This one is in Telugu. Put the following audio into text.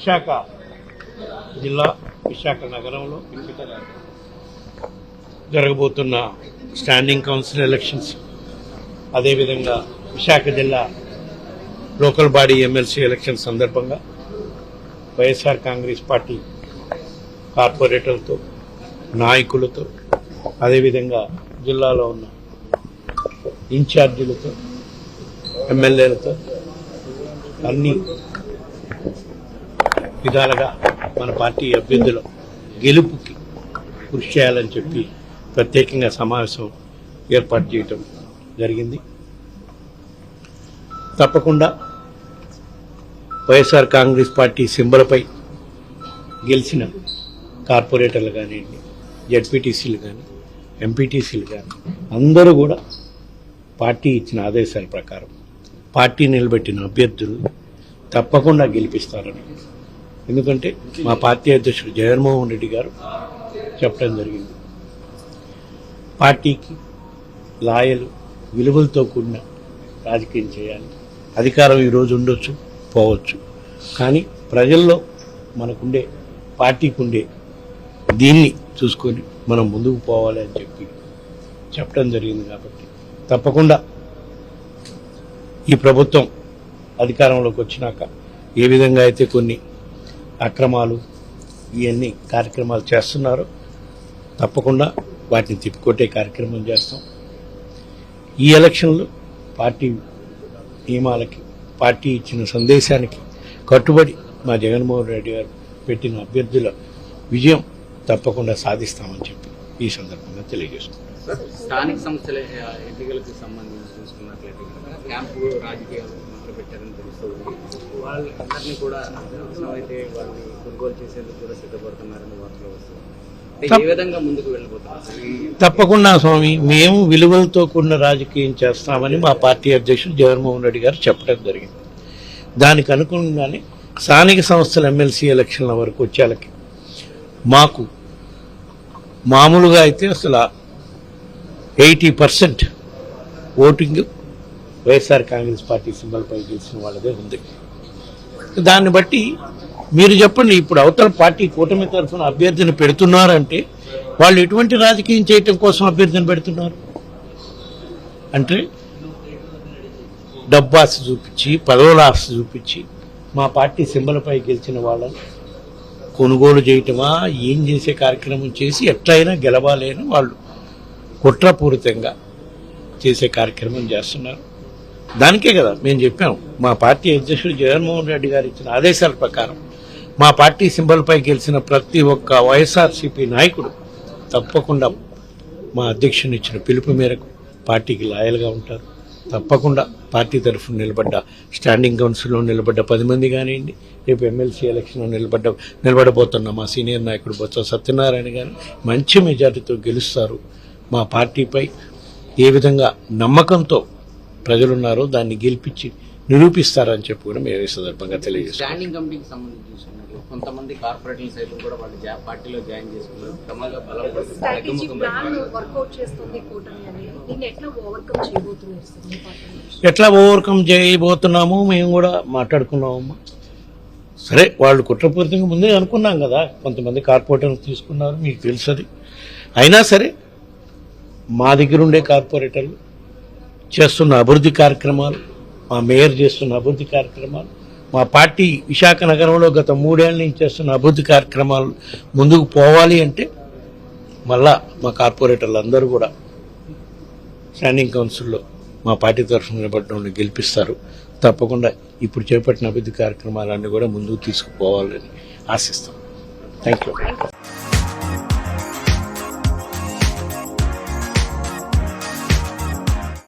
విశాఖ జిల్లా విశాఖ నగరంలో జరగబోతున్న స్టాండింగ్ కౌన్సిల్ ఎలక్షన్స్, అదేవిధంగా విశాఖ జిల్లా లోకల్ బాడీ ఎమ్మెల్సీ ఎలక్షన్ సందర్భంగా వైఎస్ఆర్ కాంగ్రెస్ పార్టీ కార్పొరేటర్లతో, నాయకులతో, అదేవిధంగా జిల్లాలో ఉన్న ఇన్ఛార్జీలతో, ఎమ్మెల్యేలతో అన్ని విధాలుగా మన పార్టీ అభ్యర్థుల గెలుపుకి కృషి చేయాలని చెప్పి ప్రత్యేకంగా సమావేశం ఏర్పాటు చేయటం జరిగింది. తప్పకుండా వైఎస్ఆర్ కాంగ్రెస్ పార్టీ సింబల్పై గెలిచిన కార్పొరేటర్లు కానివ్వండి, జడ్పీటీసీలు కానీ, ఎంపీటీసీలు కానీ అందరూ కూడా పార్టీ ఇచ్చిన ఆదేశాల ప్రకారం పార్టీ నిలబెట్టిన అభ్యర్థులు తప్పకుండా గెలిపిస్తారని, ఎందుకంటే మా పార్టీ అధ్యక్షుడు జగన్మోహన్ రెడ్డి గారు చెప్పడం జరిగింది. పార్టీకి లాయలు విలువలతో కూడిన రాజకీయం చేయాలి. అధికారం ఈరోజు ఉండొచ్చు, పోవచ్చు, కానీ ప్రజల్లో మనకుండే, పార్టీకి ఉండే దీన్ని చూసుకొని మనం ముందుకు పోవాలి అని చెప్పి చెప్పడం జరిగింది. కాబట్టి తప్పకుండా ఈ ప్రభుత్వం అధికారంలోకి వచ్చినాక ఏ విధంగా అయితే కొన్ని అక్రమాలు ఇవన్నీ కార్యక్రమాలు చేస్తున్నారో తప్పకుండా వాటిని తిప్పికొట్టే కార్యక్రమం చేస్తాం. ఈ ఎలక్షన్లు పార్టీ నియమాలకి, పార్టీ ఇచ్చిన సందేశానికి కట్టుబడి మా జగన్మోహన్ రెడ్డి గారు పెట్టిన అభ్యర్థుల విజయం తప్పకుండా సాధిస్తామని చెప్పి ఈ సందర్భంగా తెలియజేస్తున్నాం. స్థానిక సంస్థల ఎన్నికలకు సంబంధించి చూసుకున్నట్లయితే క్యాంపు రాజకీయాలు మొదలుపెట్టారని తెలుస్తుంది. వాళ్ళందరినీ కూడా అవసరమైతే వాళ్ళని కొనుగోలు చేసేందుకు కూడా సిద్ధపడుతున్నారని వార్తలు వస్తుంది. ఏ విధంగా ముందుకు వెళ్ళిపోతున్నారు? తప్పకుండా స్వామి, మేము విలువలతో కూడిన రాజకీయం చేస్తామని మా పార్టీ అధ్యక్షుడు జగన్మోహన్ రెడ్డి గారు చెప్పడం జరిగింది. దానికి అనుగుణంగానే స్థానిక సంస్థల ఎమ్మెల్సీ ఎలక్షన్ల వరకు వచ్చేళ్ళకి మాకు మామూలుగా అయితే అసలు 80% ఓటింగ్ వైఎస్ఆర్ కాంగ్రెస్ పార్టీ సింబల్పై గెలిచిన వాళ్ళదే ఉంది. దాన్ని బట్టి మీరు చెప్పండి, ఇప్పుడు అవతల పార్టీ కూటమి తరఫున అభ్యర్థిని పెడుతున్నారంటే వాళ్ళు ఎటువంటి రాజకీయం చేయటం కోసం అభ్యర్థిని పెడుతున్నారు అంటే డబ్బు ఆశ చూపించి, పదవుల ఆశ చూపించి మా పార్టీ సింబల్పై గెలిచిన వాళ్ళని కొనుగోలు చేయటమా, ఏం చేసే కార్యక్రమం చేసి ఎట్లయినా గెలవాలి అని వాళ్ళు కుట్రపూరితంగా చేసే కార్యక్రమం చేస్తున్నారు. దానికే కదా మేము చెప్పాం, మా పార్టీ అధ్యక్షుడు జగన్మోహన్ రెడ్డి గారు ఇచ్చిన ఆదేశాల ప్రకారం మా పార్టీ సింబల్పై గెలిచిన ప్రతి ఒక్క వైఎస్ఆర్సీపీ నాయకుడు తప్పకుండా మా అధ్యక్షుని ఇచ్చిన పిలుపు మేరకు పార్టీకి లాయల్గా ఉంటారు. తప్పకుండా పార్టీ తరఫున నిలబడ్డ, స్టాండింగ్ కౌన్సిల్లో నిలబడ్డ 10 మంది కానివ్వండి, రేపు ఎమ్మెల్సీ ఎలక్షన్లో నిలబడబోతున్న మా సీనియర్ నాయకుడు బొత్స సత్యనారాయణ గారు మంచి మెజార్టీతో గెలుస్తారు. మా పార్టీపై ఏ విధంగా నమ్మకంతో ప్రజలున్నారో దాన్ని గెలిపించి నిరూపిస్తారని చెప్పి కూడా మేము ఈ సందర్భంగా తెలియజేస్తాం. స్టాండింగ్ కమిటీకి సంబంధించి కొంతమంది కార్పొరేటర్లు సైతం కూడా వాళ్ళు పార్టీలో జాయిన్ చేసుకున్నారు. ఎట్లా ఓవర్కమ్ చేయబోతున్నాము మేము కూడా మాట్లాడుకున్నామమ్మా. సరే, వాళ్ళు కుట్రపూరితంగా ముందే అనుకున్నాం కదా, కొంతమంది కార్పొరేటర్లు తీసుకున్నారు, మీకు తెలుసది. అయినా సరే మా దగ్గర ఉండే కార్పొరేటర్లు చేస్తున్న అభివృద్ధి కార్యక్రమాలు, మా మేయర్ చేస్తున్న అభివృద్ధి కార్యక్రమాలు, మా పార్టీ విశాఖ నగరంలో గత 3 ఏళ్ల నుంచి చేస్తున్న అభివృద్ధి కార్యక్రమాలు ముందుకు పోవాలి అంటే మళ్ళా మా కార్పొరేటర్లు అందరూ కూడా స్టాండింగ్ కౌన్సిల్లో మా పార్టీ తరఫున నిలబడడం గెలిపిస్తారు. తప్పకుండా ఇప్పుడు చేపట్టిన అభివృద్ధి కార్యక్రమాలన్నీ కూడా ముందుకు తీసుకుపోవాలని ఆశిస్తాం. Thank you.